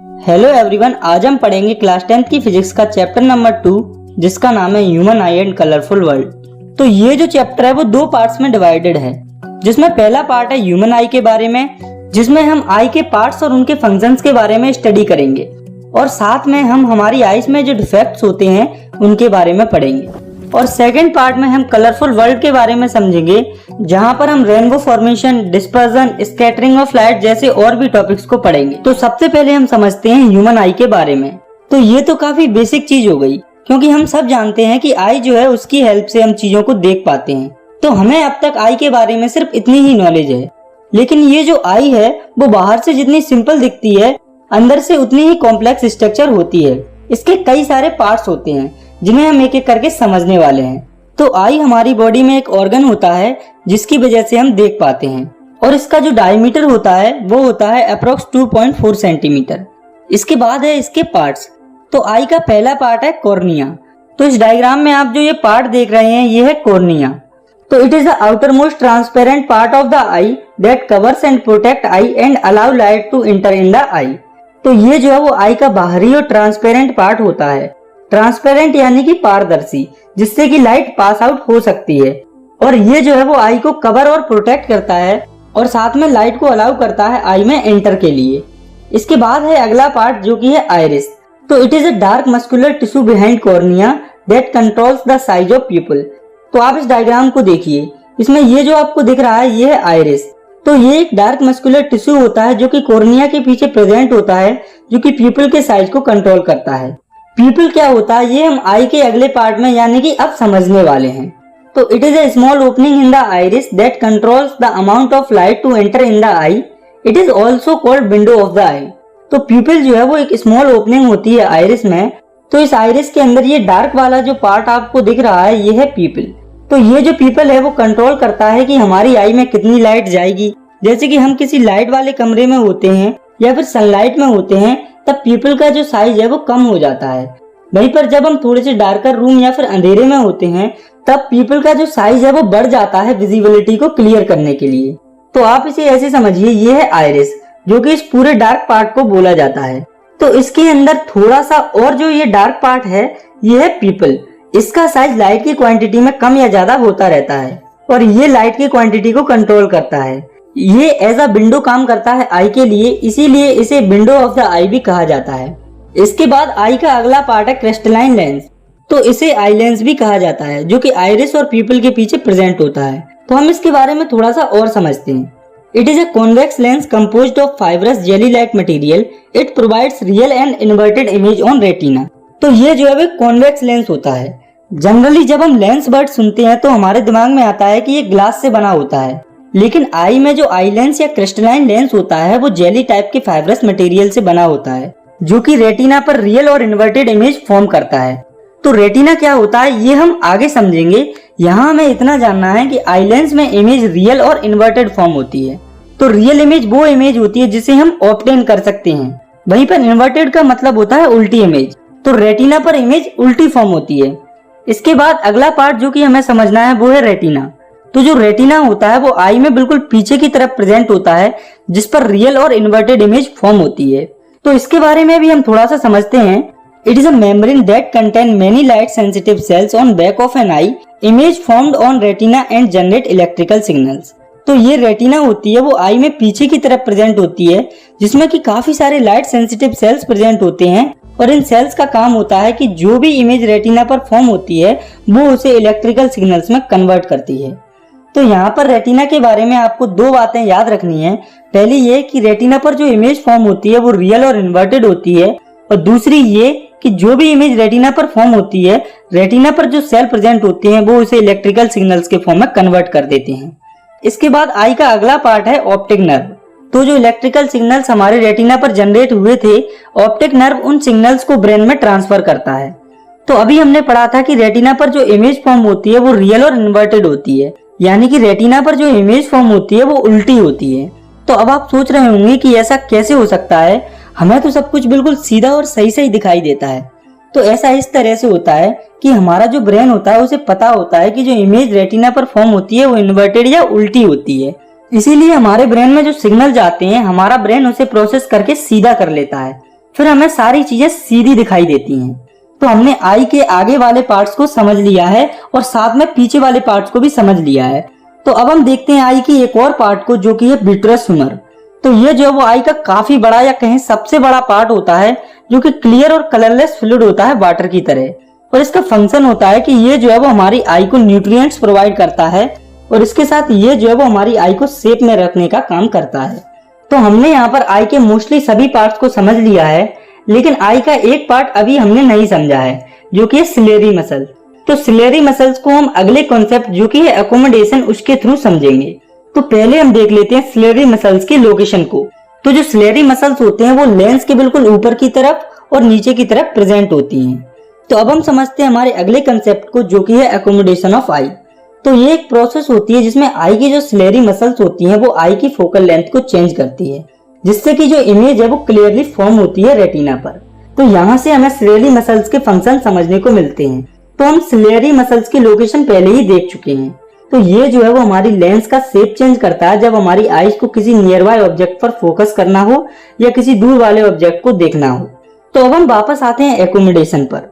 Hello everyone, आज हम पढ़ेंगे क्लास 10th की फिजिक्स का चैप्टर नंबर 2 जिसका नाम है human I and colourful world. तो ये जो चैप्टर है वो दो पार्ट्स में डिवाइडेड है, जिसमें पहला पार्ट है ह्यूमन आई के बारे में, जिसमें हम आई के पार्ट्स और उनके फंक्शंस के बारे में स्टडी करेंगे और साथ में हम हमारी आईज में जो डिफेक्ट्स होते हैं उनके बारे में पढ़ेंगे। और सेकंड पार्ट में हम कलरफुल वर्ल्ड के बारे में समझेंगे, जहां पर हम rainbow formation, dispersion, scattering of light जैसे और भी टॉपिक्स को पढ़ेंगे। तो सबसे पहले हम समझते हैं ह्यूमन आई के बारे में। तो ये तो काफी बेसिक चीज हो गई, क्योंकि हम सब जानते हैं कि आई जो है उसकी हेल्प से हम चीजों को देख पाते हैं। तो हमें अब तक आई के बारे में सिर्फ इतनी ही नॉलेज है, लेकिन ये जो आई है वो बाहर से जितनी सिंपल दिखती है, अंदर से उतनी ही कॉम्प्लेक्स स्ट्रक्चर होती है। इसके कई सारे पार्ट्स होते हैं जिन्हें हम एक एक करके समझने वाले हैं। तो आई हमारी बॉडी में एक ऑर्गन होता है जिसकी वजह से हम देख पाते हैं, और इसका जो डायमीटर होता है वो होता है अप्रोक्स 2.4 सेंटीमीटर। इसके बाद है इसके पार्ट्स। तो आई का पहला पार्ट है कॉर्निया। तो इस डायग्राम में आप जो ये पार्ट देख रहे हैं ये है कॉर्निया। तो it is the outermost transparent part of the eye that covers and protect eye and allow light to enter in the eye. तो ये जो है वो आई का बाहरी और ट्रांसपेरेंट पार्ट होता है। ट्रांसपेरेंट यानी कि पारदर्शी, जिससे कि लाइट पास आउट हो सकती है, और ये जो है वो आई को कवर और प्रोटेक्ट करता है और साथ में लाइट को अलाउ करता है आई में एंटर के लिए। इसके बाद है अगला पार्ट जो कि है आइरिस। तो it is a dark muscular tissue behind cornea that controls the size of people. तो आप इस डायग्राम को देखिए, इसमें ये जो आपको दिख रहा है ये है आइरिस। तो ये एक डार्क मस्कुलर टिश्यू होता है जो कि कॉर्निया के पीछे प्रेजेंट होता है, जो कि पीपल के साइज को कंट्रोल करता है। पीपल क्या होता है ये हम आई के अगले पार्ट में यानी कि अब समझने वाले हैं। तो it is a small opening in the iris that controls the amount of light to enter in the eye. It is also called window of the eye. तो पीपल जो है वो एक स्मॉल ओपनिंग होती है आइरिस में। तो इस आइरिस के अंदर ये डार्क वाला जो पार्ट आपको दिख रहा है ये है पीपल। तो ये जो पीपल है वो कंट्रोल करता है कि हमारी आई में कितनी लाइट जाएगी। जैसे कि हम किसी लाइट वाले कमरे में होते हैं या फिर सनलाइट में होते हैं, तब पीपल का जो साइज है वो कम हो जाता है। वहीं पर जब हम थोड़े से डार्कर रूम या फिर अंधेरे में होते हैं, तब पीपल का जो साइज है वो बढ़ जाता है विजिबिलिटी को क्लियर करने के लिए। तो आप इसे ऐसे समझिए, ये है आइरिस जो कि इस पूरे डार्क पार्ट को बोला जाता है। तो इसके अंदर थोड़ा सा और जो ये डार्क पार्ट है ये है पीपल। इसका साइज लाइट की क्वांटिटी में कम या ज्यादा होता रहता है और ये लाइट की क्वांटिटी को कंट्रोल करता है। ये एज अ विंडो काम करता है आई के लिए, इसीलिए इसे विंडो ऑफ द आई भी कहा जाता है। इसके बाद आई का अगला पार्ट है क्रिस्टलाइन लेंस। तो इसे आई लेंस भी कहा जाता है, जो कि आइरिस और पीपल के पीछे प्रेजेंट होता है। तो हम इसके बारे में थोड़ा सा और समझते हैं। It is a convex lens composed of fibrous jelly like material. It provides real and inverted image on retina. तो ये जो है वो कॉन्वेक्स लेंस होता है। जनरली जब हम लेंस वर्ड सुनते हैं तो हमारे दिमाग में आता है कि ये ग्लास से बना होता है, लेकिन आई में जो आई लेंस या क्रिस्टलाइन लेंस होता है वो जेली टाइप के फाइब्रस मटेरियल से बना होता है, जो कि रेटिना पर रियल और इन्वर्टेड इमेज फॉर्म करता है। तो रेटिना क्या होता है ये हम आगे समझेंगे। यहाँ हमें इतना जानना है कि आई लेंस में इमेज रियल और इन्वर्टेड फॉर्म होती है। तो रियल इमेज वो इमेज होती है जिसे हम ऑब्टेन कर सकते हैं, वहीं पर इन्वर्टेड का मतलब होता है उल्टी इमेज। तो रेटिना पर इमेज उल्टी फॉर्म होती है। इसके बाद अगला पार्ट जो कि हमें समझना है वो है रेटिना। तो जो रेटिना होता है वो आई में बिल्कुल पीछे की तरफ प्रेजेंट होता है, जिस पर रियल और इन्वर्टेड इमेज फॉर्म होती है। तो इसके बारे में भी हम थोड़ा सा समझते हैं। It is a membrane that contain many light sensitive cells on back of an eye. Image formed on retina and generate electrical signals. तो ये रेटिना होती है वो आई में पीछे की तरफ प्रेजेंट होती है, जिसमें कि काफी सारे लाइट सेंसिटिव सेल्स प्रेजेंट होते हैं, और इन सेल्स का काम होता है कि जो भी इमेज रेटिना पर फॉर्म होती है वो उसे इलेक्ट्रिकल सिग्नल्स में कन्वर्ट करती है। तो यहाँ पर रेटिना के बारे में आपको दो बातें याद रखनी है। पहली ये कि रेटिना पर जो इमेज फॉर्म होती है वो रियल और इन्वर्टेड होती है, और दूसरी ये कि जो भी इमेज रेटिना पर फॉर्म होती है, रेटिना पर जो सेल प्रेजेंट होते हैं वो उसे इलेक्ट्रिकल सिग्नल्स के फॉर्म में कन्वर्ट कर देते हैं। इसके बाद आई का अगला पार्ट है ऑप्टिक नर्व। तो जो इलेक्ट्रिकल सिग्नल्स हमारे रेटिना पर जनरेट हुए थे, ऑप्टिक नर्व उन सिग्नल्स को ब्रेन में ट्रांसफर करता है। तो अभी हमने पढ़ा था कि रेटिना पर जो इमेज फॉर्म होती है वो रियल और इन्वर्टेड होती है, यानी कि रेटिना पर जो इमेज फॉर्म होती है वो उल्टी होती है। तो अब आप सोच रहे होंगे कि ऐसा कैसे हो सकता है, हमें तो सब कुछ बिल्कुल सीधा और सही सही दिखाई देता है। तो ऐसा इस तरह से होता है कि हमारा जो ब्रेन होता है उसे पता होता है कि जो इमेज रेटिना पर फॉर्म होती है वो इन्वर्टेड या उल्टी होती है। इसीलिए हमारे ब्रेन में जो सिग्नल जाते हैं हमारा ब्रेन उसे प्रोसेस करके सीधा कर लेता है। फिर हमें सारी चीजें सीधी दिखाई देती हैं। तो हमने आई के आगे वाले पार्ट्स को समझ लिया है और साथ में पीछे वाले पार्ट्स को भी समझ लिया है। तो अब हम देखते हैं आई की एक और पार्ट को, जो कि है विट्रस ह्यूमर। तो ये जो है वो आई का काफी बड़ा या कहीं सबसे बड़ा पार्ट होता है, जो कि क्लियर और कलरलेस फ्लूइड होता है वाटर की तरह। और इसका फंक्शन होता है कि ये जो है वो हमारी आई को न्यूट्रिएंट्स प्रोवाइड करता है और इसके साथ ये जो है वो हमारी आई को शेप में रखने का काम करता है। तो हमने यहाँ पर आई के मोस्टली सभी पार्ट्स को समझ लिया है, लेकिन आई का एक पार्ट अभी हमने नहीं समझा है, जो कि है सिलेरी मसल। तो सिलेरी मसल्स को हम अगले कॉन्सेप्ट जो कि है अकोमोडेशन, उसके थ्रू समझेंगे। तो पहले हम देख लेते हैं सिलेरी मसल्स की लोकेशन को। तो जो सिलेरी मसल्स होते हैं वो लेंस के बिल्कुल ऊपर की तरफ और नीचे की तरफ प्रेजेंट होती हैं। तो अब हम समझते हैं हमारे अगले कंसेप्ट को, जो कि है अकोमोडेशन ऑफ आई। तो ये एक प्रोसेस होती है जिसमें आई की जो सिलेरी मसल्स होती हैं वो आई की फोकल लेंथ को चेंज करती है, जिससे कि जो इमेज है वो क्लियरली फॉर्म होती है रेटिना पर। तो यहाँ से हमें सिलेरी मसल्स के फंक्शन समझने को मिलते हैं। तो हम सिलेरी मसल्स की लोकेशन पहले ही देख चुके हैं। तो ये जो है वो हमारी लेंस का शेप चेंज करता है जब हमारी आईज को किसी नियर बाय ऑब्जेक्ट पर फोकस करना हो या किसी दूर वाले ऑब्जेक्ट को देखना हो। तो अब हम वापस आते हैं एकोमोडेशन पर।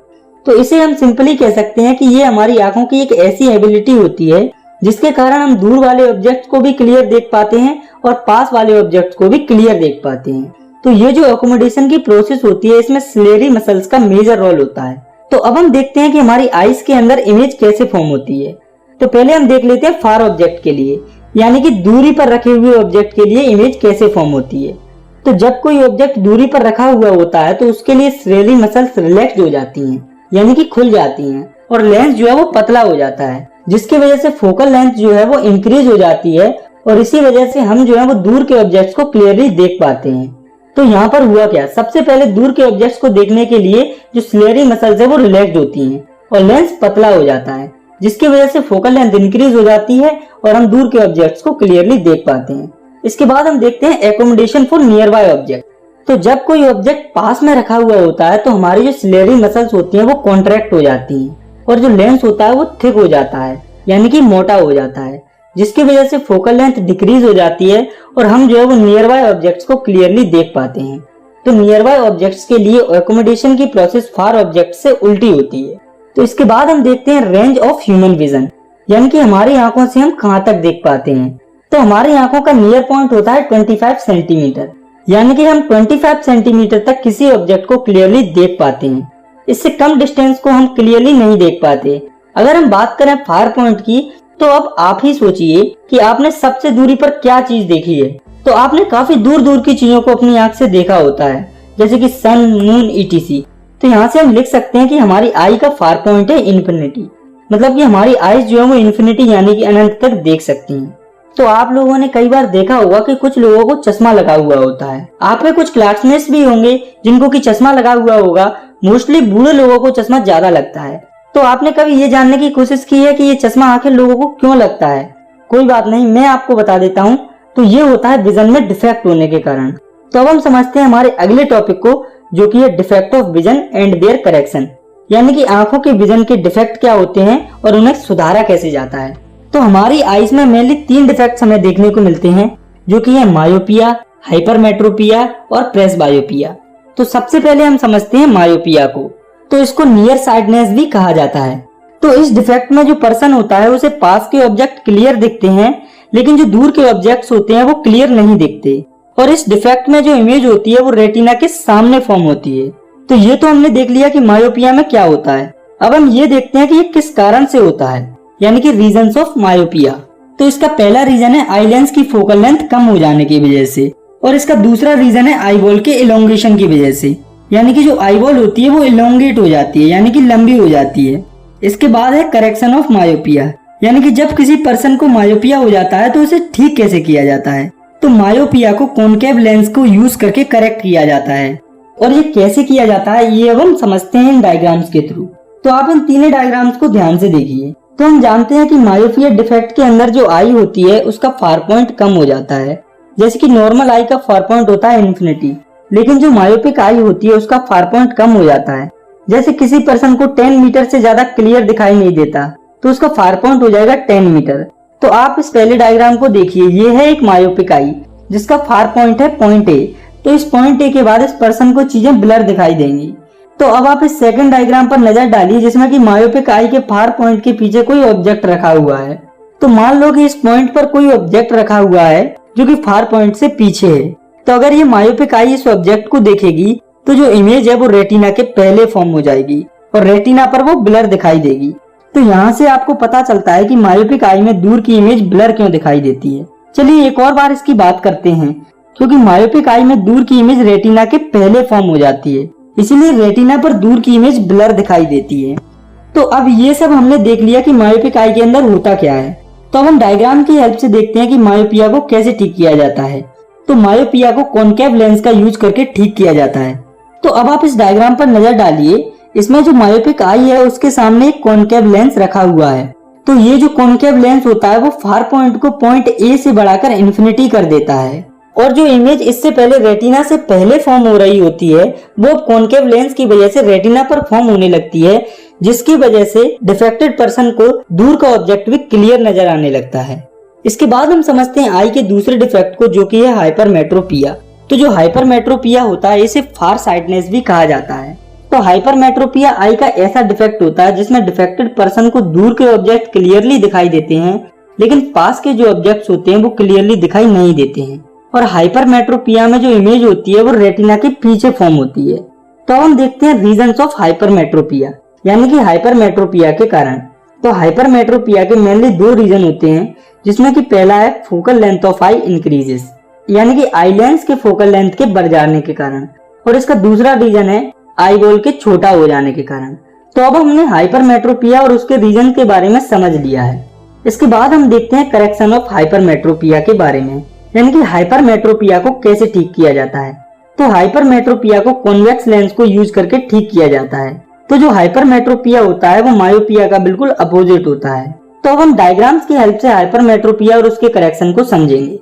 तो इसे हम सिंपली कह सकते हैं कि ये हमारी आंखों की एक ऐसी एबिलिटी होती है जिसके कारण हम दूर वाले ऑब्जेक्ट को भी क्लियर देख पाते हैं और पास वाले ऑब्जेक्ट को भी क्लियर देख पाते हैं। तो ये जो एकोमोडेशन की प्रोसेस होती है इसमें सिलेरी मसल्स का मेजर रोल होता है। तो अब हम देखते हैं कि हमारी आईज के अंदर इमेज कैसे फॉर्म होती है। तो पहले हम देख लेते हैं फार ऑब्जेक्ट के लिए, यानी कि दूरी पर रखे हुए ऑब्जेक्ट के लिए इमेज कैसे फॉर्म होती है। तो जब कोई ऑब्जेक्ट दूरी पर रखा हुआ होता है तो उसके लिए सिलेरी मसल्स रिलैक्स हो जाती हैं, यानी कि खुल जाती हैं, और लेंस जो है वो पतला हो जाता है, जिसकी वजह से फोकल लेंथ जो है वो इंक्रीज हो जाती है और इसी वजह से हम जो है वो दूर के ऑब्जेक्ट्स को क्लियरली देख पाते हैं। तो यहाँ पर हुआ क्या, सबसे पहले दूर के ऑब्जेक्ट्स को देखने के लिए जो सिलेरी मसल्स है वो रिलैक्स होती हैं और लेंस पतला हो जाता है, जिसकी वजह से फोकल लेंथ इंक्रीज हो जाती है और हम दूर के ऑब्जेक्ट्स को क्लियरली देख पाते हैं। इसके बाद हम देखते हैं accommodation for near by object. तो जब कोई ऑब्जेक्ट पास में रखा हुआ होता है तो हमारी जो सिलेरी मसल्स होती हैं वो कॉन्ट्रैक्ट हो जाती हैं और जो लेंस होता है वो थिक हो जाता है, यानी कि मोटा हो जाता है, जिसकी वजह से फोकल लेंथ डिक्रीज हो जाती है और हम जो है वो नियर बाय ऑब्जेक्ट्स को क्लियरली देख पाते हैं। तो नियर बाय ऑब्जेक्ट्स के लिए एकोमोडेशन की प्रोसेस फार ऑब्जेक्ट से उल्टी होती है। तो इसके बाद हम देखते हैं रेंज ऑफ ह्यूमन विजन, यानी कि हमारी आंखों से हम कहां तक देख पाते हैं। तो हमारी आंखों का नियर पॉइंट होता है 25 सेंटीमीटर, यानी कि हम 25 सेंटीमीटर तक किसी ऑब्जेक्ट को क्लियरली देख पाते हैं। इससे कम डिस्टेंस को हम क्लियरली नहीं देख पाते। अगर हम बात करें फार पॉइंट की, तो अब आप ही सोचिए कि आपने सबसे दूरी पर क्या चीज देखी है। तो आपने काफी दूर दूर की चीजों को अपनी आंख से देखा होता है, जैसे कि सन, मून, ईटीसी। तो यहाँ से हम लिख सकते हैं कि हमारी आई का फार पॉइंट है इन्फिनिटी, मतलब कि हमारी आईज जो है वो इन्फिनिटी यानी कि अनंत तक देख सकती हैं। तो आप लोगों ने कई बार देखा होगा कि कुछ लोगों को चश्मा लगा हुआ होता है। आप में कुछ क्लासमेट्स भी होंगे जिनको कि चश्मा लगा हुआ होगा। मोस्टली बूढ़े लोगों को चश्मा ज्यादा लगता है। तो आपने कभी ये जानने की कोशिश की है कि ये चश्मा आखिर लोगों को क्यों लगता है? कोई बात नहीं, मैं आपको बता देता हूँ। तो ये होता है विजन में डिफेक्ट होने के कारण। तो अब हम समझते हैं हमारे अगले टॉपिक को, जो कि है defect of vision and their correction, यानी कि आंखों के विजन के डिफेक्ट क्या होते हैं और उन्हें सुधारा कैसे जाता है। तो हमारी आईज में मेनली 3 डिफेक्ट्स हमें देखने को मिलते हैं, जो कि है मायोपिया, हाइपरमेट्रोपिया और प्रेसबायोपिया। तो सबसे पहले हम समझते हैं मायोपिया को। तो इसको नियर साइडनेस भी कहा जाता है। तो इस डिफेक्ट में जो पर्सन होता है उसे पास के ऑब्जेक्ट क्लियर दिखते हैं, लेकिन जो दूर के ऑब्जेक्ट्स होते हैं वो क्लियर नहीं दिखते। और इस डिफेक्ट में जो इमेज होती है वो रेटिना के सामने फॉर्म होती है। तो ये तो हमने देख लिया कि मायोपिया में क्या होता है। अब हम ये देखते हैं कि ये किस कारण से होता है, यानी कि रीजंस ऑफ मायोपिया। तो इसका पहला रीजन है आई लेंस की फोकल लेंथ कम हो जाने की वजह से, और इसका दूसरा रीजन है आई बॉल के इलोंगेशन की वजह से, यानी कि जो आई बॉल होती है वो इलोंगेट हो जाती है, यानी कि लंबी हो जाती है। इसके बाद है करेक्शन ऑफ मायोपिया, यानी कि जब किसी पर्सन को मायोपिया हो जाता है तो उसे ठीक कैसे किया जाता है। तो मायोपिया को कॉनकेव लेंस को यूज करके करेक्ट किया जाता है। और ये कैसे किया जाता है ये अब हम समझते हैं इन डायग्राम्स के थ्रू। तो आप इन तीनों डायग्राम्स को ध्यान से देखिए। तो हम जानते हैं कि मायोपिया डिफेक्ट के अंदर जो आई होती है उसका फार पॉइंट कम हो जाता है। जैसे कि नॉर्मल आई का फार पॉइंट होता है इन्फिनिटी, लेकिन जो मायोपिक आई होती है उसका फार पॉइंट कम हो जाता है। जैसे किसी पर्सन को 10 मीटर से ज्यादा क्लियर दिखाई नहीं देता तो उसका फार पॉइंट हो जाएगा 10 मीटर। तो आप इस पहले डायग्राम को देखिए, ये है एक मायोपिक आई जिसका फार पॉइंट है पॉइंट ए। तो इस पॉइंट ए के बाद इस पर्सन को चीजें ब्लर दिखाई देंगी। तो अब आप इस सेकंड डायग्राम पर नजर डालिए जिसमें कि मायोपिक आई के फार पॉइंट के पीछे कोई ऑब्जेक्ट रखा हुआ है। तो मान लो कि इस पॉइंट पर कोई ऑब्जेक्ट रखा हुआ है जो कि फार पॉइंट से पीछे है। तो अगर ये मायोपिक आई इस ऑब्जेक्ट को देखेगी तो जो इमेज है वो रेटिना के पहले फॉर्म हो जाएगी और रेटिना पर वो ब्लर दिखाई देगी। तो यहाँ से आपको पता चलता है कि मायोपिक आई में दूर की इमेज ब्लर क्यों दिखाई देती है। चलिए एक और बार इसकी बात करते हैं। क्योंकि मायोपिक आई में दूर की इमेज रेटिना के पहले फॉर्म हो जाती है, इसीलिए रेटिना पर दूर की इमेज ब्लर दिखाई देती है। तो अब ये सब हमने देख लिया कि मायोपिक आई के अंदर होता क्या है। तो अब हम डायग्राम की हेल्प से देखते हैं कि मायोपिया को कैसे ठीक किया जाता है। तो मायोपिया को कॉनकेव लेंस का यूज करके ठीक किया जाता है। तो अब आप इस डायग्राम पर नजर डालिए, इसमें जो मायोपिक आई है उसके सामने एक कॉनकेव लेंस रखा हुआ है। तो ये जो कॉनकेव लेंस होता है वो फार पॉइंट को पॉइंट ए से बढ़ाकर इन्फिनिटी कर देता है और जो इमेज इससे पहले रेटिना से पहले फॉर्म हो रही होती है वो कॉनकेव लेंस की वजह से रेटिना पर फॉर्म होने लगती है, जिसकी वजह से डिफेक्टेड पर्सन को दूर का ऑब्जेक्ट भी क्लियर नजर आने लगता है। इसके बाद हम समझते हैं आई के दूसरे डिफेक्ट को जो कि है हाइपरमेट्रोपिया। तो जो हाइपरमेट्रोपिया होता है इसे फार साइटनेस भी कहा जाता है। तो हाइपरमेट्रोपिया आई का ऐसा डिफेक्ट होता है जिसमें डिफेक्टेड पर्सन को दूर के ऑब्जेक्ट क्लियरली दिखाई देते हैं लेकिन पास के जो ऑब्जेक्ट्स होते हैं वो क्लियरली दिखाई नहीं देते हैं। और हाइपरमेट्रोपिया में जो इमेज होती है वो रेटिना के पीछे फॉर्म होती है। तो हम देखते हैं रीजंस ऑफ हाइपरमेट्रोपिया, यानी कि हाइपरमेट्रोपिया के कारण। तो हाइपरमेट्रोपिया के मेनली दो रीजन होते हैं, जिसमें कि पहला है focal length of I increases, यानी कि आई लेंस के फोकल लेंथ के बढ़ जाने के कारण, और इसका दूसरा रीजन है आई बॉल के छोटा हो जाने के कारण। तो अब हमने हाइपरमेट्रोपिया और उसके रीजन के बारे में समझ लिया है। इसके बाद हम देखते हैं करेक्शन ऑफ हाइपरमेट्रोपिया के बारे में, यानी कि हाइपरमेट्रोपिया को कैसे ठीक किया जाता है। तो हाइपरमेट्रोपिया को कॉन्वेक्स लेंस को यूज करके ठीक किया जाता है। तो जो हाइपरमेट्रोपिया होता है वो मायोपिया का बिल्कुल अपोजिट होता है। तो अब हम डायग्राम्स की हेल्प से हाइपरमेट्रोपिया और उसके करेक्शन को समझेंगे।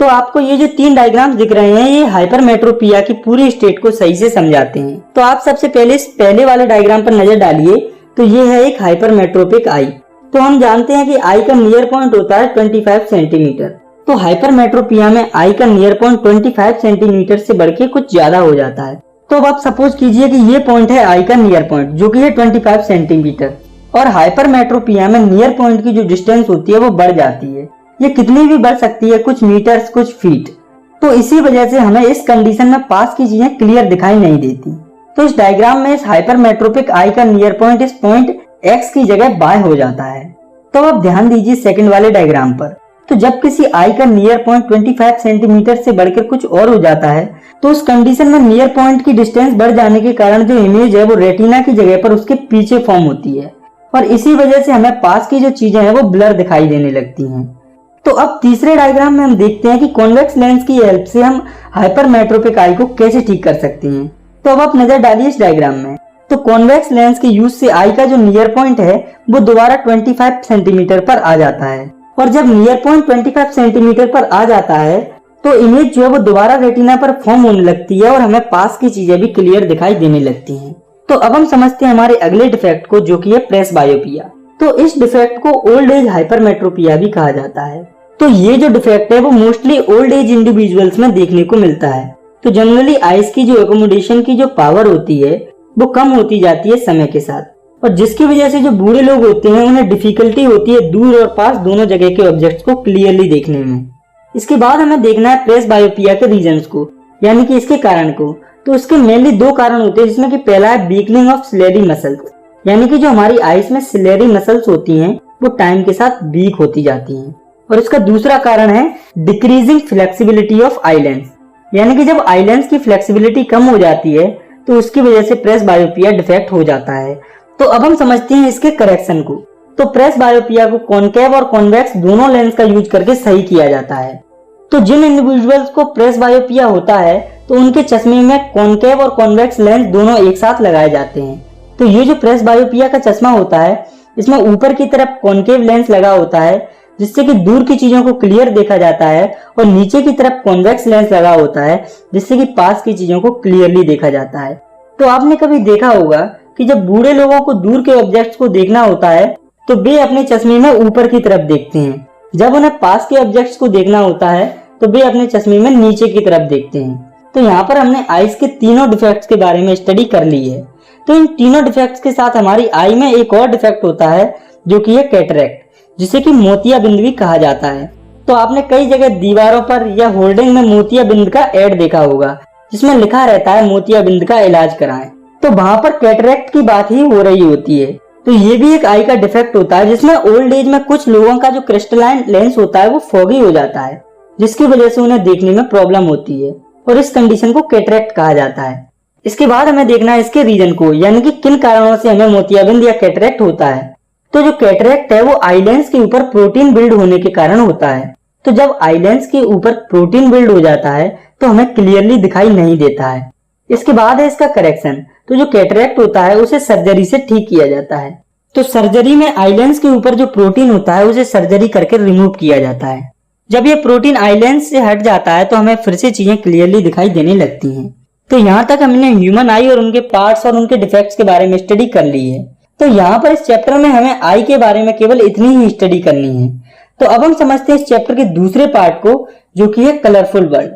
तो आपको ये जो 3 डायग्राम्स दिख रहे हैं ये हाइपरमेट्रोपिया की पूरी स्टेट को सही से समझाते हैं। तो आप सबसे पहले इस पहले वाले डायग्राम पर नजर डालिए। तो ये है एक हाइपरमेट्रोपिक आई। तो हम जानते हैं कि आई का नियर पॉइंट होता है 25 सेंटीमीटर। तो हाइपरमेट्रोपिया में आई का नियर पॉइंट 25 सेंटीमीटर से बढ़ के कुछ ज्यादा हो जाता है। तो अब आप सपोज कीजिए कि ये पॉइंट है आई का नियर पॉइंट जो कि है 25 सेंटीमीटर, और हाइपरमेट्रोपिया में नियर पॉइंट की जो डिस्टेंस होती है वो बढ़ जाती है। ये कितनी भी बढ़ सकती है, कुछ मीटर्स कुछ फीट। तो इसी वजह से हमें इस कंडीशन में पास की चीजें क्लियर दिखाई नहीं देती। तो इस डायग्राम में इस हाइपरमेट्रोपिक आई का नियर पॉइंट इस पॉइंट एक्स की जगह बाय हो जाता है। तो अब ध्यान दीजिए सेकंड वाले डायग्राम पर। तो जब किसी आई का नियर पॉइंट 25 सेंटीमीटर से बढ़कर कुछ और हो जाता है तो उस कंडीशन में नियर पॉइंट की डिस्टेंस बढ़ जाने के कारण जो इमेज है वो रेटिना की जगह पर उसके पीछे फॉर्म होती है, और इसी वजह से हमें पास की जो चीजें हैं वो ब्लर दिखाई देने लगती हैं। तो अब तीसरे डायग्राम में हम देखते हैं कि कॉन्वेक्स लेंस की हेल्प से हम हाइपरमेट्रोपिक आई को कैसे ठीक कर सकते हैं। तो अब आप नजर डालिए इस डायग्राम में। तो कॉन्वेक्स लेंस के यूज से आई का जो नियर पॉइंट है वो दोबारा 25 सेंटीमीटर पर आ जाता है, और जब नियर पॉइंट 25 सेंटीमीटर पर आ जाता है तो इमेज जो है वो दोबारा रेटिना पर फॉर्म होने लगती है और हमें पास की चीजें भी क्लियर दिखाई देने लगती हैं। तो अब हम समझते हैं हमारे अगले डिफेक्ट को जो कि है प्रेस बायोपिया। तो इस डिफेक्ट को ओल्ड एज हाइपरमेट्रोपिया भी कहा जाता है। तो ये जो डिफेक्ट है वो मोस्टली ओल्ड एज इंडिविजुअल्स में देखने को मिलता है। तो जनरली आइज की जो एकोमोडेशन की जो पावर होती है वो कम होती जाती है समय के साथ, और जिसकी वजह से जो बूढ़े लोग होते हैं उन्हें डिफिकल्टी होती है दूर और पास दोनों जगह के ऑब्जेक्ट्स को क्लियरली देखने में। इसके बाद हमें देखना है प्रेस बायोपिया के रीजंस को, यानी कि इसके कारण को। तो इसके मेनली 2 कारण होते हैं, जिसमें कि पहला है वीकनिंग ऑफ सिलेरी मसल्स, यानी कि जो हमारी आईज में सिलेरी मसल्स होती हैं वो टाइम के साथ वीक होती जाती हैं। और इसका दूसरा कारण है decreasing flexibility of eye lens, यानी कि जब आई लेंस की फ्लेक्सिबिलिटी कम हो जाती है तो उसकी वजह से प्रेस बायोपिया डिफेक्ट हो जाता है। तो अब हम समझते हैं इसके करेक्शन को। तो प्रेस बायोपिया को कॉनकेव और कॉन्वेक्स दोनों लेंस का यूज करके सही किया जाता है। तो जिन इंडिविजुअल्स को प्रेस बायोपिया होता है तो उनके चश्मे में कॉनकेव और कॉन्वेक्स लेंस दोनों एक साथ लगाए जाते हैं। तो ये जो प्रेस बायोपिया का चश्मा होता है इसमें ऊपर की तरफ कॉनकेव लेंस लगा होता है जिससे कि दूर की चीजों को क्लियर देखा जाता है, और नीचे की तरफ कॉन्वेक्स लेंस लगा होता है जिससे कि पास की चीजों को क्लियरली देखा जाता है। तो आपने कभी देखा होगा कि जब बूढ़े लोगों को दूर के ऑब्जेक्ट्स को देखना होता है तो वे अपने चश्मे में ऊपर की तरफ देखते हैं, जब उन्हें पास के ऑब्जेक्ट्स को देखना होता है तो वे अपने चश्मे में नीचे की तरफ देखते हैं। तो यहाँ पर हमने आईज के तीनों डिफेक्ट्स के बारे में स्टडी कर ली है। तो इन तीनों डिफेक्ट्स के साथ हमारी आई में एक और डिफेक्ट होता है जो कि है कैटरेक्ट, जिसे कि मोतियाबिंद भी कहा जाता है। तो आपने कई जगह दीवारों पर या होर्डिंग में मोतियाबिंद का ऐड देखा होगा जिसमें लिखा रहता है मोतियाबिंद का इलाज कराएं। तो वहां पर कैटरेक्ट की बात ही हो रही होती है। तो ये भी एक आई का डिफेक्ट होता है जिसमें ओल्ड एज में कुछ लोगों का जो क्रिस्टलाइन लेंस होता है वो फॉगी हो जाता है, जिसकी वजह से उन्हें देखने में प्रॉब्लम होती है और इस कंडीशन को कैटरेक्ट कहा जाता है। इसके बाद हमें देखना है इसके रीजन को, यानी कि किन कारणों से हमें मोतियाबिंद या कैटरेक्ट होता है। तो जो कैटरेक्ट है वो आई लेंस के ऊपर प्रोटीन बिल्ड होने के कारण होता है। तो जब आई लेंस के ऊपर प्रोटीन बिल्ड हो जाता है तो हमें क्लियरली दिखाई नहीं देता है। इसके बाद है इसका करेक्शन। तो जो कैटरेक्ट होता है उसे सर्जरी से ठीक किया जाता है। तो सर्जरी में आई लेंस के ऊपर जो प्रोटीन होता है उसे सर्जरी करके रिमूव किया जाता है। जब ये प्रोटीन आई लेंस से हट जाता है तो हमें फिर से चीजें क्लियरली दिखाई देने लगती हैं। तो यहाँ तक हमने ह्यूमन आई और उनके पार्ट्स और उनके डिफेक्ट्स के बारे में स्टडी कर ली है। तो यहाँ पर इस चैप्टर में हमें आई के बारे में केवल इतनी ही स्टडी करनी है। तो अब हम समझते हैं इस चैप्टर के दूसरे पार्ट को, जो कि है कलरफुल वर्ल्ड।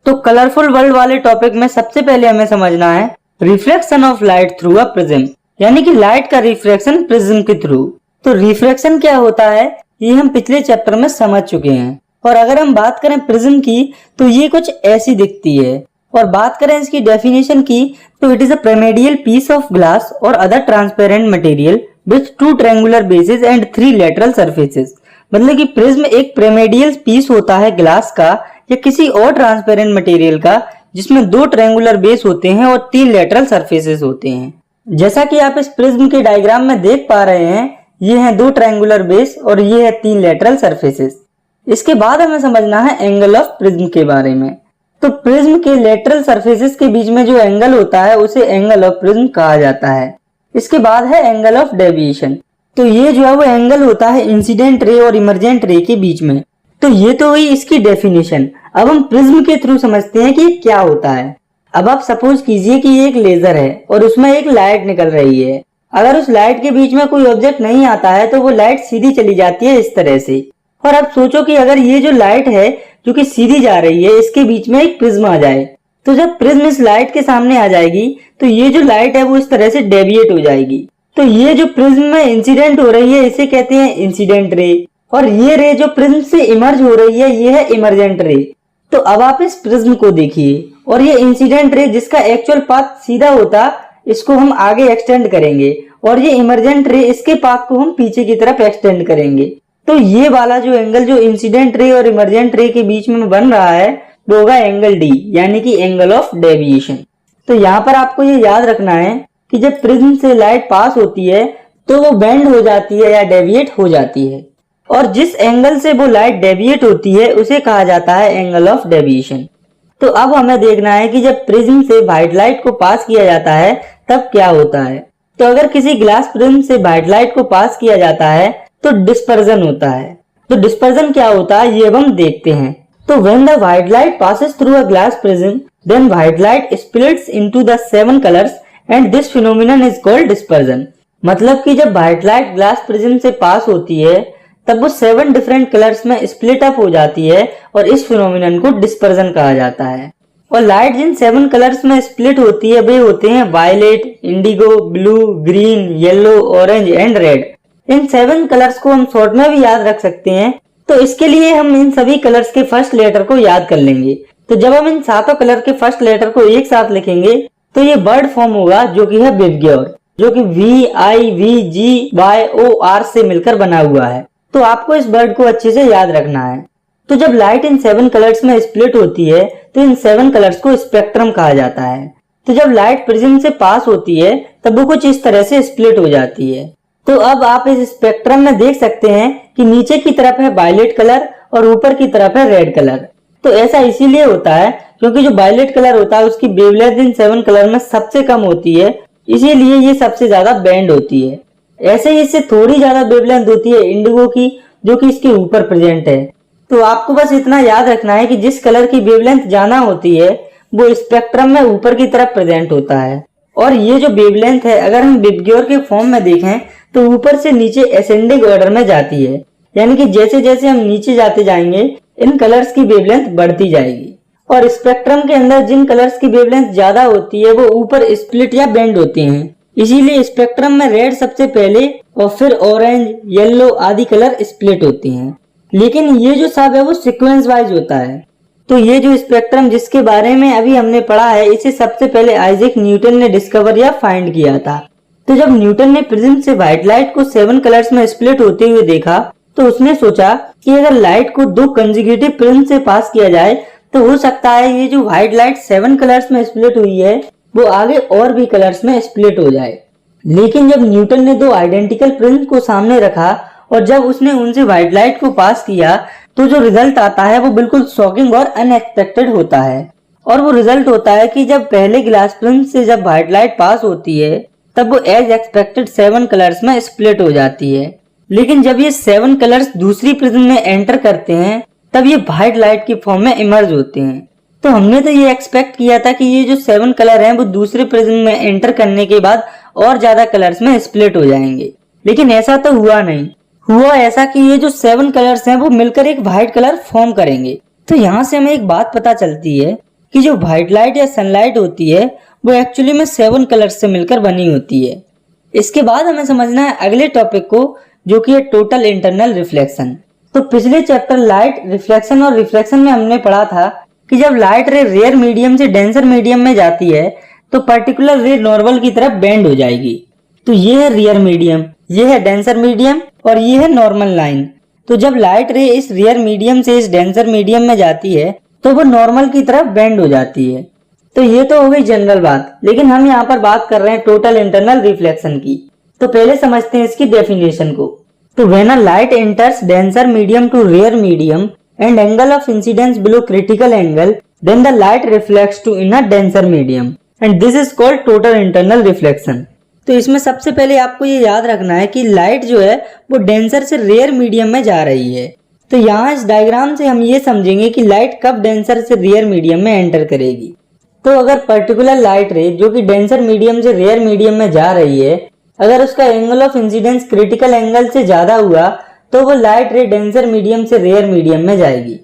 तो कलरफुल वर्ल्ड वाले टॉपिक में सबसे पहले हमें समझना है reflection of light through a prism, यानी कि लाइट का रिफ्लेक्शन प्रिज्म के थ्रू। तो रिफ्लेक्शन क्या होता है ये हम पिछले चैप्टर में समझ चुके हैं। और अगर हम बात करें प्रिज्म की तो ये कुछ ऐसी दिखती है। और बात करें इसकी डेफिनेशन की तो it is a pyramidal piece of glass और other transparent material with 2 triangular bases and 3 lateral surfaces. मतलब कि प्रिज्म एक pyramidal पीस होता है ग्लास का या किसी और ट्रांसपेरेंट मटेरियल का, जिसमें 2 ट्रायंगुलर बेस होते हैं और 3 लेटरल सरफेसेस होते हैं। जैसा कि आप इस प्रिज्म के डायग्राम में देख पा रहे हैं, ये हैं 2 ट्रायंगुलर बेस और ये है 3 लेटरल सरफेसेस। इसके बाद हमें समझना है एंगल ऑफ प्रिज्म के बारे में। तो प्रिज्म के लेटरल सरफेसेस के बीच में जो एंगल होता है उसे एंगल ऑफ प्रिज्म कहा जाता है। इसके बाद है एंगल ऑफ डेविएशन। तो ये जो है वो एंगल होता है इंसिडेंट रे और इमर्जेंट रे के बीच में। तो ये तो हुई इसकी डेफिनेशन। अब हम प्रिज्म के थ्रू समझते हैं कि क्या होता है। अब आप सपोज कीजिए कि ये एक लेजर है और उसमें एक लाइट निकल रही है। अगर उस लाइट के बीच में कोई ऑब्जेक्ट नहीं आता है तो वो लाइट सीधी चली जाती है इस तरह से। और अब सोचो कि अगर ये जो लाइट है जो कि सीधी जा रही है, इसके बीच में एक प्रिज्म आ जाए, तो जब प्रिज्म इस लाइट के सामने आ जाएगी तो ये जो लाइट है वो इस तरह से डेविएट हो जाएगी। तो ये जो प्रिज्म में इंसिडेंट हो रही है इसे कहते हैं इंसिडेंट रे, और ये रे जो प्रिज्म से इमर्ज हो रही है ये है इमर्जेंट रे। तो अब आप इस प्रिज्म को देखिए और ये इंसिडेंट रे जिसका एक्चुअल पाथ सीधा होता, इसको हम आगे एक्सटेंड करेंगे और ये इमर्जेंट रे इसके पाथ को हम पीछे की तरफ एक्सटेंड करेंगे। तो ये वाला जो एंगल जो इंसिडेंट रे और इमर्जेंट रे के बीच में बन रहा है वो होगा एंगल डी, यानी कि एंगल ऑफ डेविएशन। तो यहाँ पर आपको ये याद रखना है कि जब प्रिज्म से लाइट पास होती है तो वो बेंड हो जाती है या डेविएट हो जाती है, और जिस एंगल से वो लाइट डेविएट होती है उसे कहा जाता है एंगल ऑफ डेविएशन। तो अब हमें देखना है कि जब प्रिज्म से व्हाइट लाइट को पास किया जाता है तब क्या होता है। तो अगर किसी ग्लास प्रिज्म से व्हाइट लाइट को पास किया जाता है तो डिस्पर्जन होता है। तो डिस्पर्जन क्या होता है ये अब हम देखते हैं। तो when the white light passes through a glass prism, then white light splits into the 7 colors and this phenomenon is called dispersion। मतलब कि जब व्हाइट लाइट ग्लास प्रिज्म से पास होती है तब वो 7 डिफरेंट कलर्स में स्प्लिट अप हो जाती है और इस फिनोमिनन को डिस्पर्जन कहा जाता है। और लाइट जिन 7 कलर्स में स्प्लिट होती है वे होते हैं violet, indigo, blue, green, yellow, orange and red. इन 7 कलर्स को हम शॉर्ट में भी याद रख सकते हैं। तो इसके लिए हम इन सभी कलर्स के फर्स्ट लेटर को याद कर लेंगे। तो जब हम इन 7 कलर के फर्स्ट लेटर को एक साथ लिखेंगे तो ये वर्ड फॉर्म होगा जो कि है विबग्योर, जो कि VIVGYOR से मिलकर बना हुआ है। तो आपको इस वर्ड को अच्छे से याद रखना है। तो जब लाइट इन 7 कलर्स में स्प्लिट होती है तो इन 7 कलर्स को स्पेक्ट्रम कहा जाता है। तो जब लाइट प्रिज्म से पास होती है तब वो कुछ इस तरह से स्प्लिट हो जाती है। तो अब आप इस स्पेक्ट्रम में देख सकते हैं कि नीचे की तरफ है वायलेट कलर और ऊपर की तरफ है रेड कलर। तो ऐसा इसीलिए होता है क्योंकि जो वायलेट कलर होता है उसकी वेवलेंथ इन 7 कलर में सबसे कम होती है, इसीलिए ये सबसे ज्यादा बेंड होती है। ऐसे ही इससे थोड़ी ज्यादा वेवलेंथ होती है इंडिगो की, जो कि इसके ऊपर प्रेजेंट है। तो आपको बस इतना याद रखना है कि जिस कलर की वेवलेंथ ज्यादा होती है वो स्पेक्ट्रम में ऊपर की तरफ प्रेजेंट होता है। और ये जो वेवलेंथ है अगर हम विबग्योर के फॉर्म में देखें तो ऊपर से नीचे एसेंडिंग ऑर्डर में जाती है, यानी कि जैसे जैसे हम नीचे जाते जाएंगे इन कलर्स की वेवलेंथ बढ़ती जाएगी। और स्पेक्ट्रम के अंदर जिन कलर्स की वेवलेंथ ज्यादा होती है वो ऊपर स्प्लिट या बेंड होते हैं। इसीलिए स्पेक्ट्रम में रेड सबसे पहले और फिर ऑरेंज, येलो आदि कलर स्प्लिट होते हैं। लेकिन ये जो सब है वो सीक्वेंस वाइज होता है। तो ये जो स्पेक्ट्रम जिसके बारे में अभी हमने पढ़ा है, इसे सबसे पहले आइजैक न्यूटन ने डिस्कवर या फाइंड किया था। तो जब न्यूटन ने प्रिज्म से व्हाइट लाइट को 7 कलर्स में स्प्लिट होते हुए देखा तो उसने सोचा कि अगर लाइट को 2 कंसेक्यूटिव प्रिज्म से पास किया जाए तो हो सकता है ये जो व्हाइट लाइट 7 कलर्स में स्प्लिट हुई है वो आगे और भी कलर्स में स्प्लिट हो जाए। लेकिन जब न्यूटन ने 2 आइडेंटिकल प्रिज्म को सामने रखा और जब उसने उनसे व्हाइट लाइट को पास किया तो जो रिजल्ट आता है वो बिल्कुल शॉकिंग और अनएक्सपेक्टेड होता है। और वो रिजल्ट होता है कि जब पहले ग्लास प्रिज्म से जब व्हाइट लाइट पास होती है तब वो एज एक्सपेक्टेड 7 कलर्स में स्प्लिट हो जाती है। लेकिन जब ये 7 कलर्स दूसरी प्रिज्म में एंटर करते हैं तब ये व्हाइट लाइट की फॉर्म में इमर्ज होते हैं। तो हमने तो ये एक्सपेक्ट किया था कि ये जो 7 कलर हैं वो दूसरे प्रिज्म में एंटर करने के बाद और ज्यादा कलर्स में स्प्लिट हो जाएंगे, लेकिन ऐसा तो हुआ नहीं। हुआ ऐसा कि ये जो 7 कलर्स हैं वो मिलकर एक व्हाइट कलर फॉर्म करेंगे। तो यहाँ से हमें एक बात पता चलती है कि जो व्हाइट लाइट या सनलाइट होती है वो एक्चुअली में 7 कलर्स से मिलकर बनी होती है। इसके बाद हमें समझना है अगले टॉपिक को, जो कि है टोटल इंटरनल रिफ्लेक्शन। तो पिछले चैप्टर लाइट रिफ्लेक्शन और रिफ्रैक्शन में हमने पढ़ा था कि जब लाइट रे रेयर मीडियम से डेंसर मीडियम में जाती है तो पर्टिकुलर रे नॉर्मल की तरफ बेंड हो जाएगी। तो ये है रेयर मीडियम, ये है डेंसर मीडियम और ये है नॉर्मल लाइन। तो जब लाइट रे इस रेयर मीडियम से इस डेंसर मीडियम में जाती है तो वो नॉर्मल की तरफ बेंड हो जाती है। तो ये तो हो गई जनरल बात, लेकिन हम यहाँ पर बात कर रहे हैं टोटल इंटरनल रिफ्लेक्शन की। तो पहले समझते हैं इसकी डेफिनेशन को। तो when a light enters denser medium to rare medium and angle of incidence below critical angle, then the light reflects to in a denser medium and this is called total internal reflection। तो इसमें सबसे पहले आपको ये याद रखना है कि लाइट जो है वो डेंसर से रेयर मीडियम में जा रही है। तो यहाँ इस डायग्राम से हम ये समझेंगे कि लाइट कब डेंसर से रेयर मीडियम में एंटर करेगी। तो अगर पर्टिकुलर लाइट रे जो कि डेंसर मीडियम से रेयर मीडियम में जा रही है, अगर उसका angle of incidence critical angle से ज्यादा हुआ तो वो लाइट रे डेंसर मीडियम से रेयर मीडियम में जाएगी।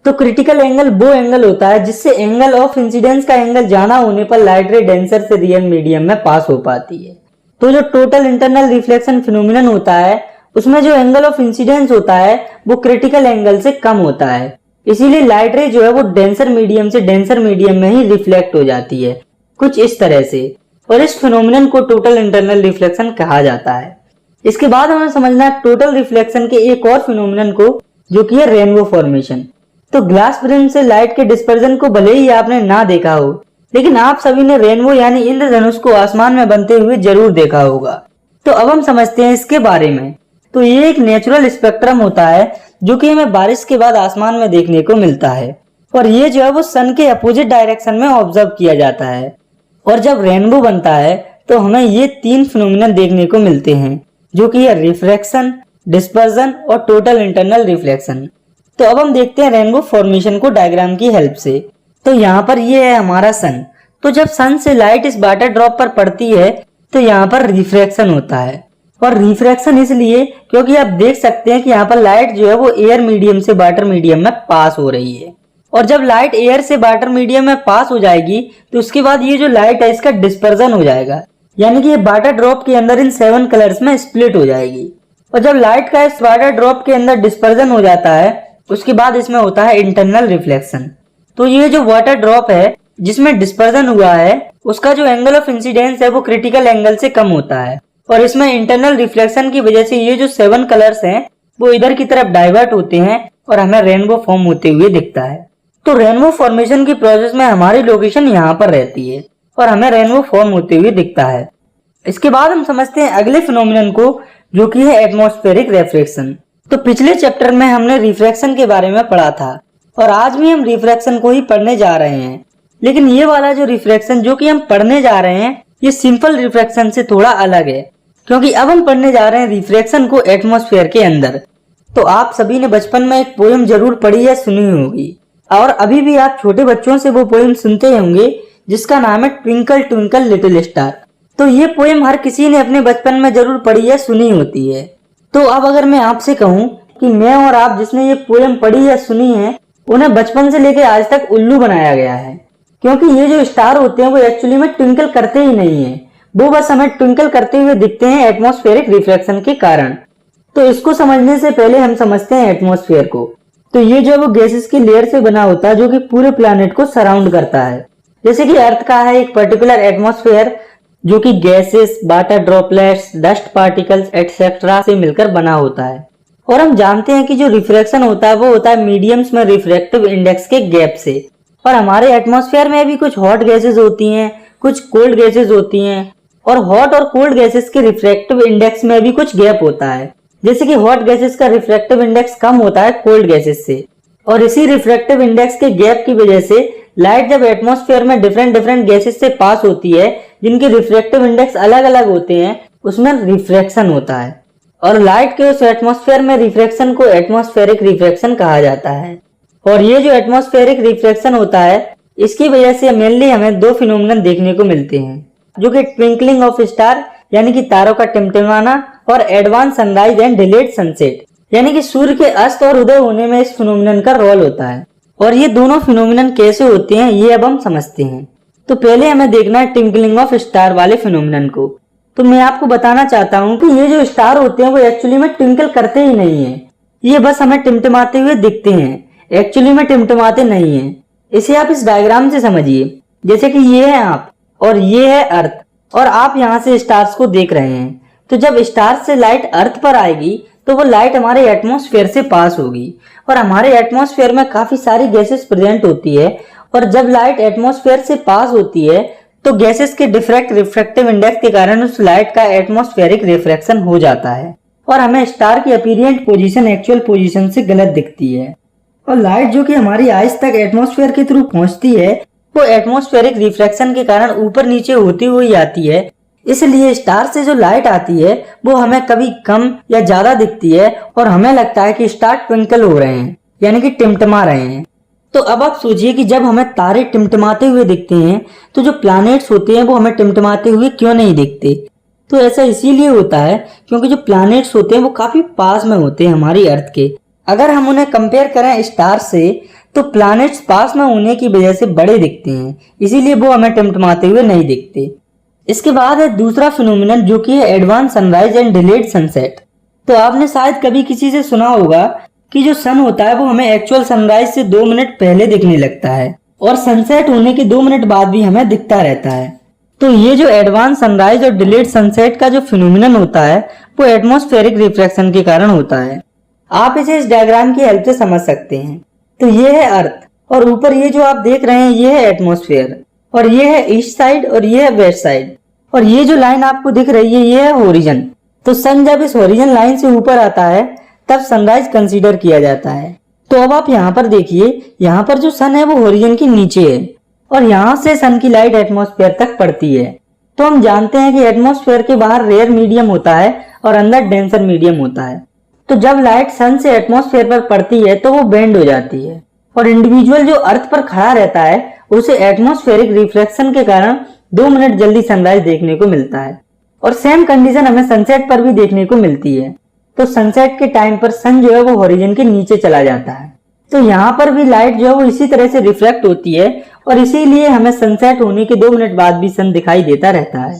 तो क्रिटिकल एंगल वो एंगल होता है जिससे एंगल ऑफ इंसिडेंस का एंगल ज्यादा होने पर लाइट रे डेंसर से रेयर मीडियम में पास हो पाती है। तो जो टोटल इंटरनल रिफ्लेक्शन फिनोमिनन होता है उसमें जो एंगल ऑफ इंसिडेंस होता है वो क्रिटिकल एंगल से कम होता है, इसीलिए लाइट रे जो है वो डेंसर मीडियम से डेंसर मीडियम में ही रिफ्लेक्ट हो जाती है, कुछ इस तरह से। और इस फिनोमिनन को टोटल इंटरनल रिफ्लेक्शन कहा जाता है। इसके बाद हमें समझना है टोटल रिफ्लेक्शन के एक और फिनोमिनन को, जो कि है रेनबो फॉर्मेशन। तो ग्लास प्रिज्म से लाइट के डिस्पर्जन को भले ही आपने ना देखा हो, लेकिन आप सभी ने रेनबो यानी इंद्रधनुष को आसमान में बनते हुए जरूर देखा होगा। तो अब हम समझते हैं इसके बारे में। तो ये एक नेचुरल स्पेक्ट्रम होता है जो कि हमें बारिश के बाद आसमान में देखने को मिलता है, और ये जो है वो सन के अपोजिट डायरेक्शन में ऑब्जर्व किया जाता है। और जब रेनबो बनता है तो हमें ये 3 फिनोमिनन देखने को मिलते हैं, जो कि है रिफ्रैक्शन, डिस्पर्जन और टोटल इंटरनल रिफ्लेक्शन। तो अब हम देखते हैं रेनबो फॉर्मेशन को डायग्राम की हेल्प से। तो यहाँ पर ये है हमारा सन। तो जब सन से लाइट इस वाटर ड्रॉप पर पड़ती है तो यहाँ पर रिफ्रैक्शन होता है। और रिफ्रैक्शन इसलिए क्योंकि आप देख सकते हैं कि यहाँ पर लाइट जो है वो एयर मीडियम से वाटर मीडियम में पास हो रही है। और जब लाइट एयर से वाटर मीडियम में पास हो जाएगी तो उसके बाद ये जो लाइट है इसका डिस्पर्जन हो जाएगा, यानी कि ये वाटर ड्रॉप के अंदर इन 7 कलर्स में स्प्लिट हो जाएगी। और जब लाइट का इस वाटर ड्रॉप के अंदर डिस्पर्जन हो जाता है उसके बाद इसमें होता है इंटरनल रिफ्लेक्शन। तो ये जो वाटर ड्रॉप है जिसमें डिस्पर्जन हुआ है उसका जो एंगल ऑफ इंसिडेंस है वो क्रिटिकल एंगल से कम होता है, और इसमें इंटरनल रिफ्लेक्शन की वजह से ये जो 7 कलर्स हैं वो इधर की तरफ डाइवर्ट होते हैं और हमें रेनबो फॉर्म होते हुए दिखता है। तो रेनबो फॉर्मेशन की प्रोसेस में हमारी लोकेशन यहाँ पर रहती है और हमें रेनबो फॉर्म होते हुए दिखता है। इसके बाद हम समझते हैं अगले फिनोमिनन को, जो कि है एटमॉस्फेरिक रिफ्रैक्शन। तो पिछले चैप्टर में हमने रिफ्रैक्शन के बारे में पढ़ा था और आज भी हम रिफ्रैक्शन को ही पढ़ने जा रहे हैं। लेकिन ये वाला जो रिफ्रैक्शन जो कि हम पढ़ने जा रहे हैं ये सिंपल रिफ्रैक्शन से थोड़ा अलग है, क्योंकि अब हम पढ़ने जा रहे हैं रिफ्रैक्शन को एटमॉस्फेयर के अंदर। तो आप सभी ने बचपन में एक पोएम जरूर पढ़ी या सुनी होगी, और अभी भी आप छोटे बच्चों से वो पोएम सुनते होंगे जिसका नाम है ट्विंकल ट्विंकल लिटिल स्टार। तो ये पोएम हर किसी ने अपने बचपन में जरूर पढ़ी या सुनी होती है। तो अब अगर मैं आपसे कहूँ कि मैं और आप जिसने ये पोएम पढ़ी या सुनी है उन्हें बचपन से लेकर आज तक उल्लू बनाया गया है, क्योंकि ये जो स्टार होते हैं वो एक्चुअली में ट्विंकल करते ही नहीं है, वो बस हमें ट्विंकल करते हुए दिखते हैं एटमॉस्फेरिक रिफ्लेक्शन के कारण। तो इसको समझने से पहले हम समझते हैं एटमॉस्फेयर को। तो ये जो वो गैसेस की लेयर से बना होता है जो कि पूरे प्लैनेट को सराउंड करता है। जैसे कि अर्थ का है एक पर्टिकुलर एटमॉस्फेयर जो कि gases, water droplets, dust particles etcetera से मिलकर बना होता है। और हम जानते हैं कि जो रिफ्रैक्शन होता है वो होता है मीडियम्स में रिफ्रैक्टिव इंडेक्स के गैप से। और हमारे एटमॉस्फेयर में भी कुछ हॉट गैसेस होती हैं, कुछ कोल्ड गैसेस होती हैं, और हॉट और कोल्ड गैसेस के रिफ्रैक्टिव इंडेक्स में भी कुछ गैप होता है। जैसे कि हॉट गैसेस का रिफ्रैक्टिव इंडेक्स कम होता है कोल्ड गैसेस से, और इसी रिफ्रैक्टिव इंडेक्स के गैप की वजह से लाइट जब एटमॉस्फेयर में डिफरेंट गैसेस से पास होती है जिनके रिफ्रैक्टिव इंडेक्स अलग अलग होते हैं, उसमें रिफ्रैक्शन होता है। और लाइट के उस एटमॉस्फेयर में रिफ्रैक्शन को एटमॉस्फेरिक रिफ्रैक्शन कहा जाता है। और ये जो एटमॉस्फेरिक रिफ्रैक्शन होता है इसकी वजह से मेनली हमें दो फिनोमेनन देखने को मिलते हैं, जो कि ट्विंकलिंग ऑफ स्टार यानी कि तारों का टिमटिमाना और advance sunrise and delayed sunset यानी कि सूर्य के अस्त और उदय होने में इस फिनोमेनन का रोल होता है। और ये दोनों फिनोमेनन कैसे होते हैं ये अब हम समझते हैं। तो पहले हमें देखना है ट्विंकलिंग ऑफ स्टार वाले फिनोमेनन को। तो मैं आपको बताना चाहता हूँ कि ये जो स्टार होते हैं वो एक्चुअली में ट्विंकल करते ही नहीं है, ये बस हमें टिमटिमाते हुए दिखते हैं, एक्चुअली में टिमटिमाते नहीं है। इसे आप इस डायग्राम से समझिए, जैसे कि ये है आप और ये है अर्थ, और आप यहाँ से स्टार्स को देख रहे हैं। तो जब स्टार से लाइट अर्थ पर आएगी तो वो लाइट हमारे एटमॉस्फेयर से पास होगी, और हमारे एटमॉस्फेयर में काफी सारी गैसेस प्रेजेंट होती है। और जब लाइट एटमॉस्फेयर से पास होती है तो गैसेस के डिफरेक्ट रिफ्रैक्टिव इंडेक्स के कारण उस लाइट का एटमॉस्फेरिक रिफ्रैक्शन हो जाता है, और हमें स्टार की अपीरियंट पोजीशन एक्चुअल पोजीशन से गलत दिखती है। और लाइट जो कि हमारी आइज तक एटमॉस्फेयर के थ्रू पहुंचती है वो एटमॉस्फेरिक रिफ्रैक्शन के कारण ऊपर नीचे होती हुई आती है। इसलिए स्टार से जो लाइट आती है वो हमें कभी कम या ज्यादा दिखती है, और हमें लगता है कि स्टार ट्विंकल हो रहे हैं यानी कि टिमटिमा रहे हैं। तो अब आप सोचिए कि जब हमें तारे टिमटिमाते हुए दिखते हैं तो जो प्लैनेट्स होते हैं वो हमें टिमटिमाते हुए क्यों नहीं दिखते? तो ऐसा इसीलिए होता है क्योंकि जो प्लैनेट्स होते हैं वो काफी पास में होते हैं हमारी अर्थ के। अगर हम उन्हें कंपेयर करें स्टार से तो प्लैनेट्स पास में होने की वजह से बड़े दिखते हैं, इसीलिए वो हमें टिमटिमाते हुए नहीं दिखते। इसके बाद है दूसरा फिनोमिनन जो कि है advance sunrise and delayed sunset. तो आपने शायद कभी किसी से सुना होगा कि जो सन होता है वो हमें एक्चुअल सनराइज से 2 मिनट पहले दिखने लगता है, और सनसेट होने के 2 मिनट बाद भी हमें दिखता रहता है। तो ये जो एडवांस सनराइज और डिलेड सनसेट का जो फिनोमिनन होता है वो एटमॉस्फेरिक रिफ्रैक्शन के कारण होता है। आप इसे इस डायग्राम की हेल्प से समझ सकते हैं। तो ये है अर्थ, और ऊपर ये जो आप देख रहे हैं ये है एटमॉस्फेयर, और ये है ईस्ट साइड और ये है वेस्ट साइड, और ये जो लाइन आपको दिख रही है ये है होरिजन। तो सन जब इस होरिजन लाइन से ऊपर आता है तब सनराइज कंसीडर किया जाता है। तो अब आप यहाँ पर देखिए, यहाँ पर जो सन है वो होरिजन के नीचे है, और यहाँ से सन की लाइट एटमॉस्फेयर तक पड़ती है। तो हम जानते हैं कि एटमॉस्फेयर के बाहर रेयर मीडियम होता है और अंदर डेंसर मीडियम होता है। तो जब लाइट सन से एटमॉस्फेयर पर पड़ती है तो वो बेंड हो जाती है, और इंडिविजुअल जो अर्थ पर खड़ा रहता है उसे एटमॉस्फेरिक रिफ्लेक्शन के कारण 2 मिनट जल्दी सनराइज देखने को मिलता है। और सेम कंडीशन हमें सनसेट पर भी देखने को मिलती है। तो सनसेट के टाइम पर सन जो है वो होरिजन के नीचे चला जाता है। तो यहाँ पर भी लाइट जो है वो इसी तरह से रिफ्लेक्ट होती है, और इसीलिए हमें सनसेट होने के 2 मिनट बाद भी सन दिखाई देता रहता है।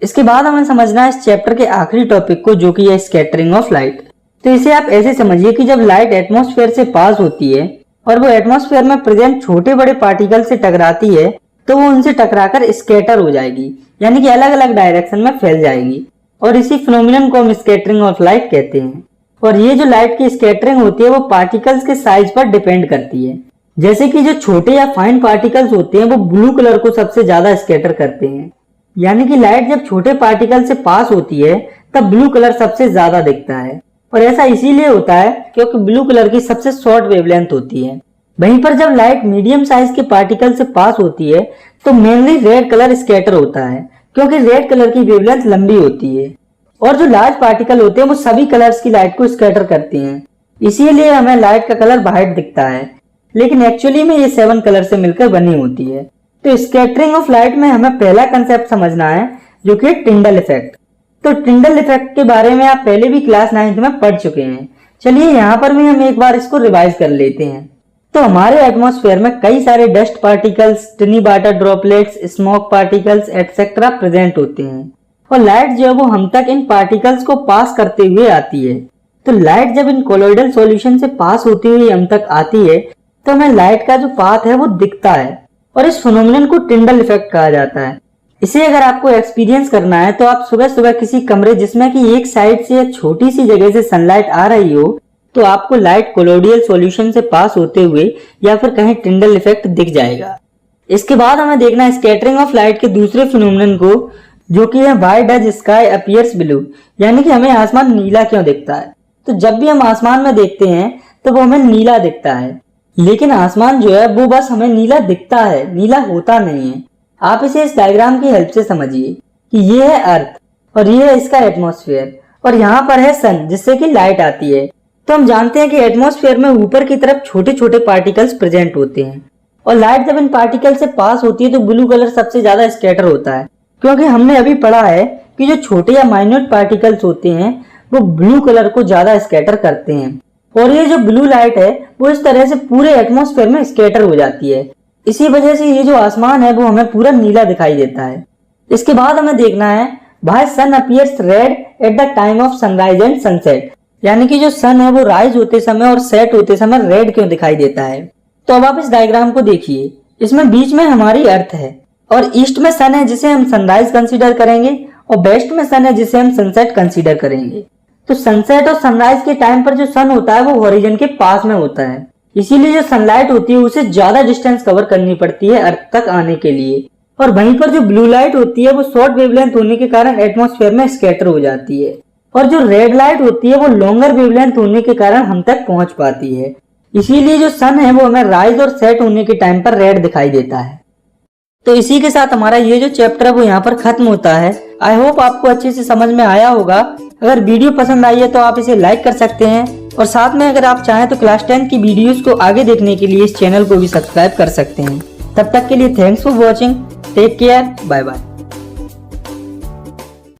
इसके बाद हमें समझना है इस चैप्टर के आखिरी टॉपिक को, जो कि है स्कैटरिंग ऑफ लाइट। तो इसे आप ऐसे समझिए कि जब लाइट एटमॉस्फेयर से पास होती है और वो एटमॉस्फेयर में प्रेजेंट छोटे बड़े पार्टिकल से टकराती है तो वो उनसे टकराकर स्कैटर हो जाएगी, यानी कि अलग अलग डायरेक्शन में फैल जाएगी, और इसी फिनोमिनन को हम स्कैटरिंग ऑफ लाइट कहते हैं। और ये जो लाइट की स्कैटरिंग होती है वो पार्टिकल्स के साइज पर डिपेंड करती है। जैसे कि जो छोटे या फाइन पार्टिकल्स होते हैं वो ब्लू कलर को सबसे ज्यादा स्कैटर करते हैं, यानी कि लाइट जब छोटे पार्टिकल से पास होती है तब ब्लू कलर सबसे ज्यादा दिखता है। और ऐसा इसीलिए होता है क्योंकि ब्लू कलर की सबसे शॉर्ट वेवलेंथ होती है। वहीं पर जब लाइट मीडियम साइज के पार्टिकल से पास होती है तो मेनली रेड कलर स्कैटर होता है, क्योंकि रेड कलर की वेवलेंथ लंबी होती है। और जो लार्ज पार्टिकल होते हैं वो सभी कलर्स की लाइट को स्कैटर करते हैं, इसीलिए हमें लाइट का कलर वाइट दिखता है, लेकिन एक्चुअली में ये 7 कलर से मिलकर बनी होती है। तो स्कैटरिंग ऑफ लाइट में हमें पहला कंसेप्ट समझना है जो कि टिंडल इफेक्ट। तो टिंडल इफेक्ट के बारे में आप पहले भी क्लास 9th में पढ़ चुके हैं। चलिए यहाँ पर भी हम एक बार इसको रिवाइज कर लेते हैं। तो हमारे एटमॉस्फेयर में कई सारे dust particles, टिनी water droplets, smoke particles etcetera present होते हैं और लाइट जो है वो हम तक इन पार्टिकल्स को पास करते हुए आती है। तो लाइट जब इन कोलॉइडल सॉल्यूशन से पास होती हुई हम तक आती है तो हमें लाइट का जो पाथ है वो दिखता है और इस फिनोमेनन को टिंडल इफेक्ट कहा जाता है। इसे अगर आपको एक्सपीरियंस करना है तो आप सुबह सुबह किसी कमरे जिसमें कि एक साइड से या छोटी सी जगह से सनलाइट आ रही हो तो आपको लाइट कोलोइडल सॉल्यूशन से पास होते हुए या फिर कहीं टिंडल इफेक्ट दिख जाएगा। इसके बाद हमें देखना है स्कैटरिंग ऑफ लाइट के दूसरे फिनोमेनन को, जो कि है why does sky appears blue, यानी कि हमें आसमान नीला क्यों दिखता है। तो जब भी हम आसमान में देखते हैं तो वो हमें नीला दिखता है, लेकिन आसमान जो है वो बस हमें नीला दिखता है, नीला होता नहीं है। आप इसे इस डायग्राम की हेल्प से समझिए कि ये है अर्थ और ये है इसका एटमॉस्फेयर और यहाँ पर है सन जिससे कि लाइट आती है। तो हम जानते हैं कि एटमॉस्फेयर में ऊपर की तरफ छोटे छोटे पार्टिकल्स प्रेजेंट होते हैं और लाइट जब इन पार्टिकल से पास होती है तो ब्लू कलर सबसे ज्यादा स्कैटर होता है, क्योंकि हमने अभी पढ़ा है कि जो छोटे या माइन्यूट पार्टिकल्स होते हैं वो ब्लू कलर को ज्यादा स्कैटर करते हैं और ये जो ब्लू लाइट है वो इस तरह से पूरे एटमॉस्फेयर में स्कैटर हो जाती है। इसी वजह से ये जो आसमान है वो हमें पूरा नीला दिखाई देता है। इसके बाद हमें देखना है why sun appears red at the time of sunrise and sunset, यानी कि जो सन है वो राइज होते समय और सेट होते समय रेड क्यों दिखाई देता है। तो अब आप इस डायग्राम को देखिए, इसमें बीच में हमारी अर्थ है और ईस्ट में सन है जिसे हम सनराइज कंसीडर करेंगे और वेस्ट में सन है जिसे हम सनसेट कंसीडर करेंगे। तो सनसेट और सनराइज के टाइम पर जो सन होता है वो हॉरिजन के पास में होता है, इसीलिए जो सनलाइट होती है उसे ज्यादा डिस्टेंस कवर करनी पड़ती है अर्थ तक आने के लिए, और वहीं पर जो ब्लू लाइट होती है वो शॉर्ट वेवलेंथ होने के कारण एटमॉस्फेयर में स्कैटर हो जाती है और जो रेड लाइट होती है वो लॉन्गर वेवलेंथ होने के कारण हम तक पहुंच पाती है। इसीलिए जो सन है वो हमें राइज और सेट होने के टाइम पर रेड दिखाई देता है। तो इसी के साथ हमारा ये जो चैप्टर है वो यहाँ पर खत्म होता है। आई होप आपको अच्छे से समझ में आया होगा। अगर वीडियो पसंद आई है तो आप इसे लाइक कर सकते हैं और साथ में अगर आप चाहें तो क्लास 10 की वीडियोस को आगे देखने के लिए इस चैनल को भी सब्सक्राइब कर सकते हैं। तब तक के लिए thanks for watching, take care, bye bye.